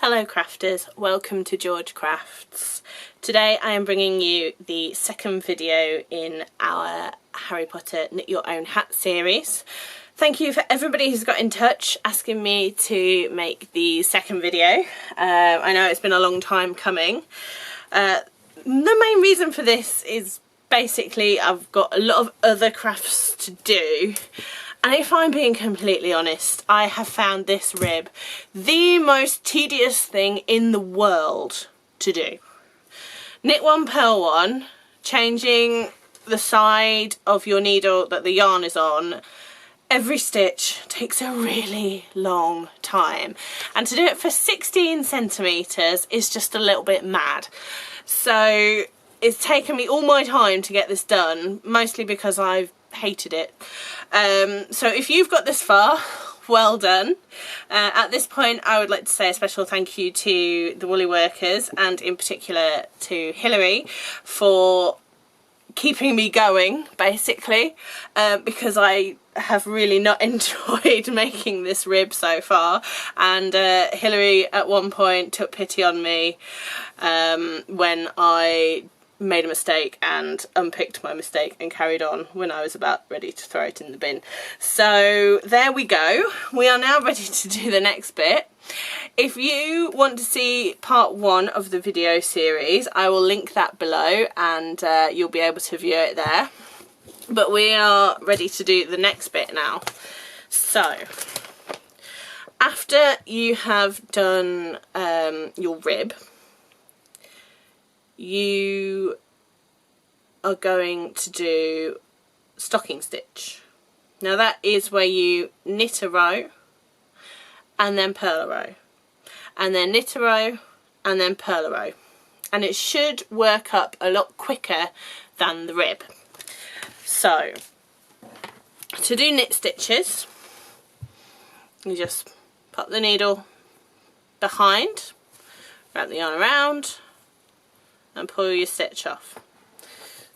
Hello crafters, welcome to George Crafts. Today I am bringing you the second video in our Harry Potter Knit Your Own Hat series. Thank you for everybody who's got in touch asking me to make the second video. I know it's been a long time coming. The main reason for this is basically I've got a lot of other crafts to do. And if I'm being completely honest, I have found this rib the most tedious thing in the world to do. Knit one, purl one, changing the side of your needle that the yarn is on, every stitch takes a really long time. And to do it for 16 centimetres is just a little bit mad. So it's taken me all my time to get this done, mostly because I've hated it. So if you've got this far, well done. At this point I would like to say a special thank you to the Woolly Workers and in particular to Hilary for keeping me going basically, because I have really not enjoyed making this rib so far, and Hilary at one point took pity on me when I made a mistake and unpicked my mistake and carried on when I was about ready to throw it in the bin. So there we go. We are now ready to do the next bit. If you want to see part one of the video series, I will link that below and you'll be able to view it there. But we are ready to do the next bit now. So after you have done your rib, you are going to do stocking stitch. Now that is where you knit a row and then purl a row and then knit a row and then purl a row, and it should work up a lot quicker than the rib. So to do knit stitches, you just pop the needle behind, wrap the yarn around and pull your stitch off.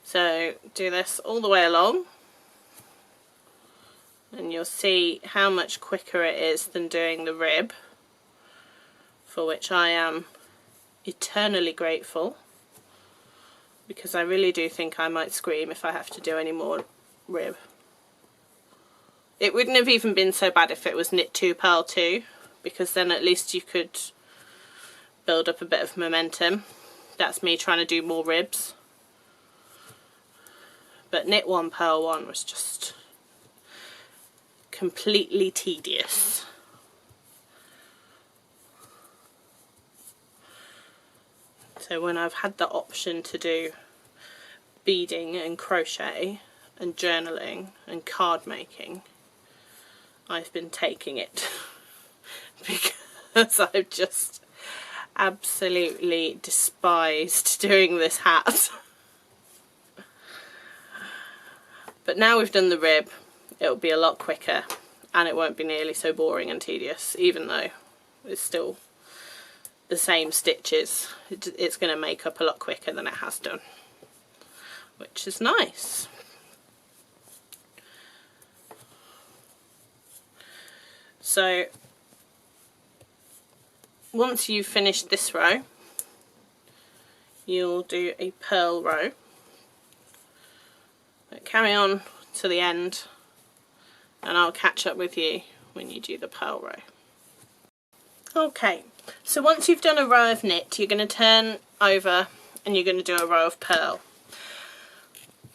So do this all the way along and you'll see how much quicker it is than doing the rib, for which I am eternally grateful, because I really do think I might scream if I have to do any more rib. It wouldn't have even been so bad if it was knit 2 purl 2, because then at least you could build up a bit of momentum. That's me trying to do more ribs. But knit 1 purl 1 was just completely tedious. So when I've had the option to do beading and crochet and journaling and card making, I've been taking it because I've just absolutely despised doing this hat. But now we've done the rib, it'll be a lot quicker and it won't be nearly so boring and tedious, even though it's still the same stitches. It's going to make up a lot quicker than it has done, which is nice. So once you've finished this row, you'll do a purl row. But carry on to the end and I'll catch up with you when you do the purl row. Okay, so once you've done a row of knit, you're going to turn over and you're going to do a row of purl.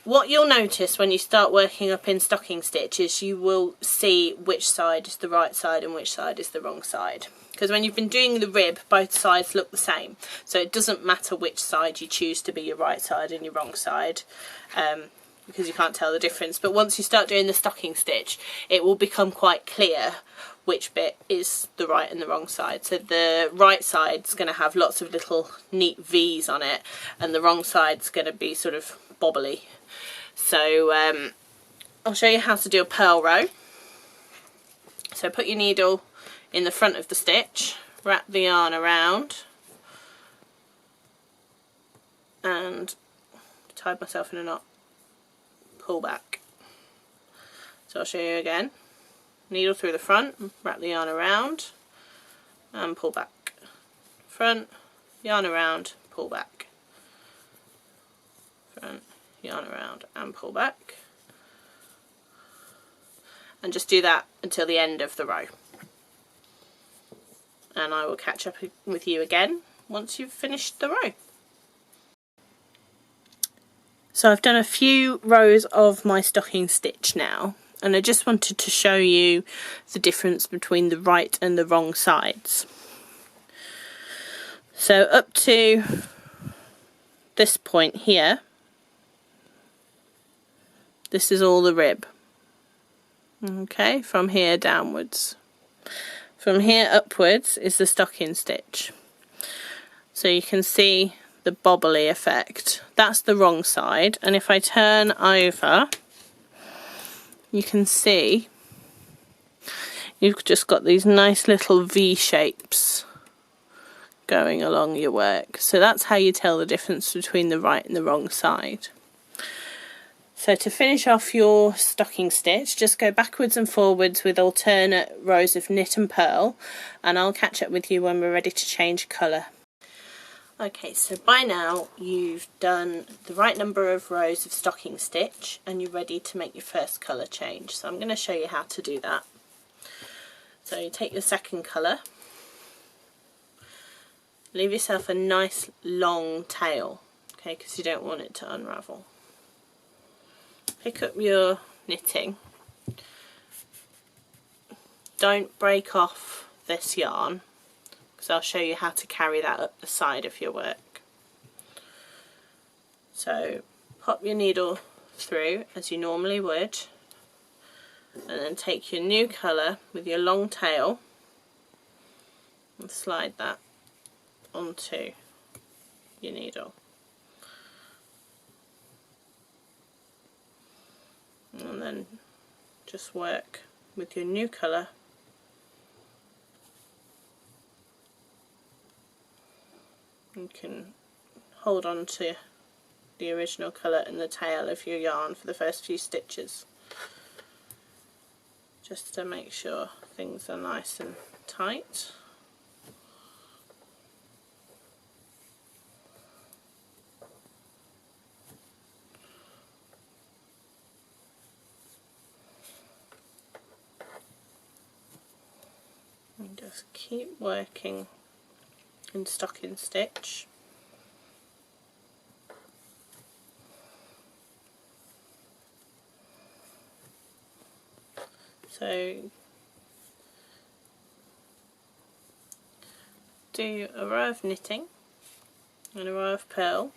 What you'll notice when you start working up in stocking stitch is you will see which side is the right side and which side is the wrong side. Because when you've been doing the rib, both sides look the same. So it doesn't matter which side you choose to be your right side and your wrong side, because you can't tell the difference. But once you start doing the stocking stitch, it will become quite clear which bit is the right and the wrong side. So the right side's going to have lots of little neat V's on it, and the wrong side's going to be sort of bobbly. So I'll show you how to do a purl row. So put your needle in the front of the stitch, wrap the yarn around, and tied myself in a knot, pull back. So I'll show you again. Needle through the front, wrap the yarn around and pull back. front, yarn around, pull back, front, yarn around and pull back, and just do that until the end of the row, and I will catch up with you again once you've finished the row. So I've done a few rows of my stocking stitch now, and I just wanted to show you the difference between the right and the wrong sides. So up to this point here, this is all the rib. Okay, from here downwards. From here upwards is the stocking stitch. So you can see the bobbly effect. That's the wrong side, and if I turn over, you can see you've just got these nice little V shapes going along your work. So that's how you tell the difference between the right and the wrong side. So to finish off your stocking stitch, just go backwards and forwards with alternate rows of knit and purl, and I'll catch up with you when we're ready to change colour. Okay, so by now you've done the right number of rows of stocking stitch and you're ready to make your first colour change. So I'm going to show you how to do that. So you take your second colour, leave yourself a nice long tail, okay, because you don't want it to unravel. Pick up your knitting, don't break off this yarn, because I'll show you how to carry that up the side of your work. So pop your needle through as you normally would, and then take your new colour with your long tail and slide that onto your needle. And then just work with your new colour you can hold on to the original colour in the tail of your yarn for the first few stitches, just to make sure things are nice and tight. And just keep working in stocking stitch. So do a row of knitting and a row of purl,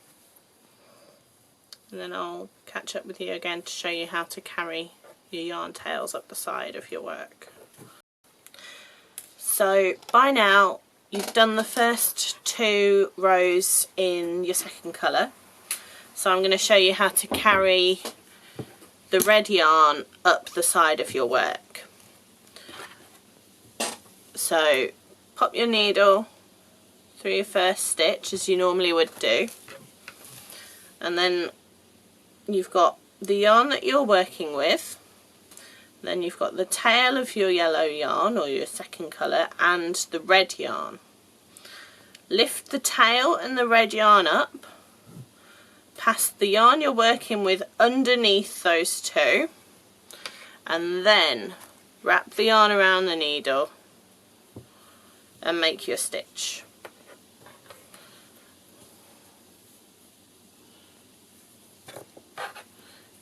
and then I'll catch up with you again to show you how to carry your yarn tails up the side of your work. So by now you've done the first 2 rows in your second colour, so I'm going to show you how to carry the red yarn up the side of your work. So pop your needle through your first stitch as you normally would do, and then you've got the yarn that you're working with, then you've got the tail of your yellow yarn or your second colour and the red yarn. Lift the tail and the red yarn up, pass the yarn you're working with underneath those 2, and then wrap the yarn around the needle and make your stitch.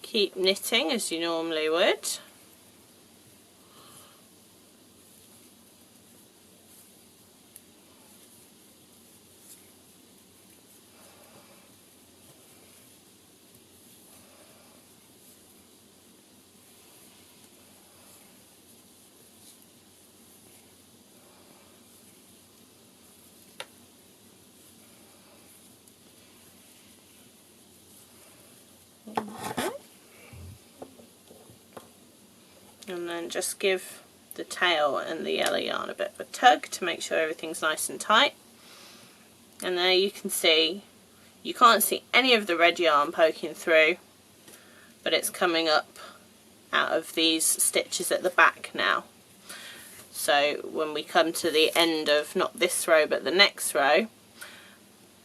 Keep knitting as you normally would. And then just give the tail and the yellow yarn a bit of a tug to make sure everything's nice and tight. And there you can see, you can't see any of the red yarn poking through, but it's coming up out of these stitches at the back now. so when we come to the end of not this row but the next row,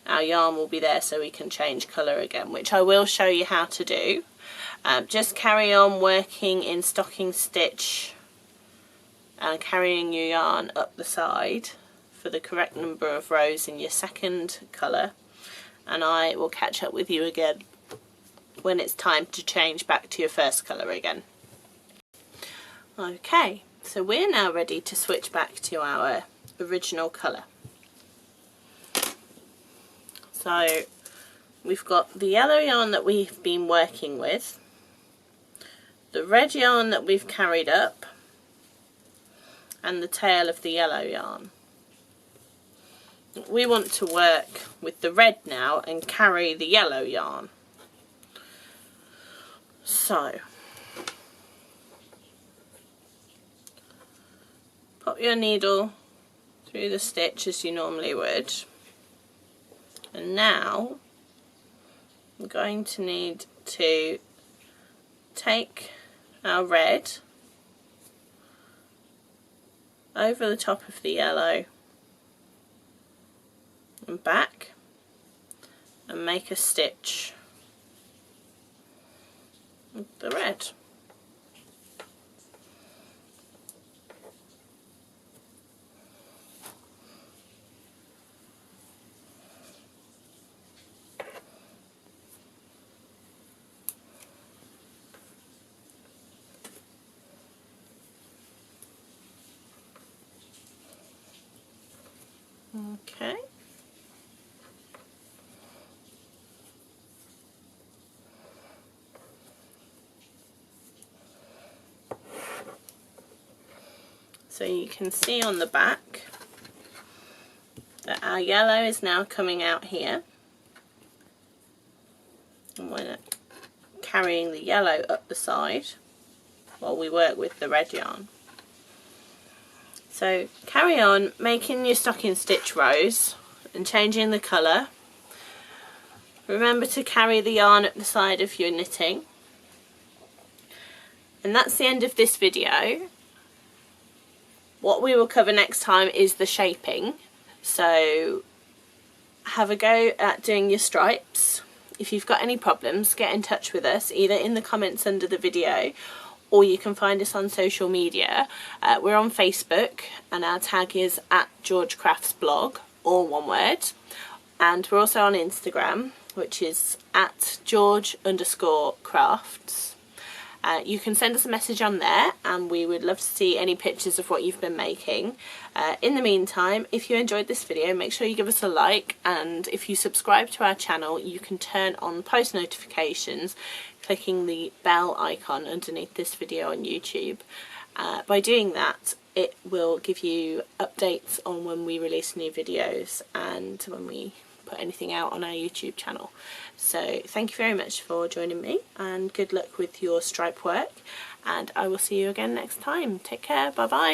our yarn will be there so we can change colour again, which I will show you how to do. Just carry on working in stocking stitch and carrying your yarn up the side for the correct number of rows in your second colour, and I will catch up with you again when it's time to change back to your first colour again. Okay, so we're now ready to switch back to our original colour. So we've got the yellow yarn that we've been working with, the red yarn that we've carried up, and the tail of the yellow yarn. We want to work with the red now and carry the yellow yarn. So pop your needle through the stitch as you normally would, and now I'm going to need to take our red over the top of the yellow and back and make a stitch with the red. Okay. So you can see on the back that our yellow is now coming out here, and we're carrying the yellow up the side while we work with the red yarn. So carry on making your stocking stitch rows and changing the colour. Remember to carry the yarn up the side of your knitting. And that's the end of this video. What we will cover next time is the shaping. So have a go at doing your stripes. If you've got any problems, get in touch with us either in the comments under the video, or you can find us on social media. We're on Facebook and our tag is @GeorgeCraftsBlog, all one word. And we're also on Instagram, which is @George_crafts. You can send us a message on there and we would love to see any pictures of what you've been making. In the meantime, if you enjoyed this video, make sure you give us a like, and if you subscribe to our channel you can turn on post notifications clicking the bell icon underneath this video on YouTube. By doing that it will give you updates on when we release new videos and when we put anything out on our YouTube channel. So thank you very much for joining me and good luck with your stripe work, and I will see you again next time. Take care, bye bye.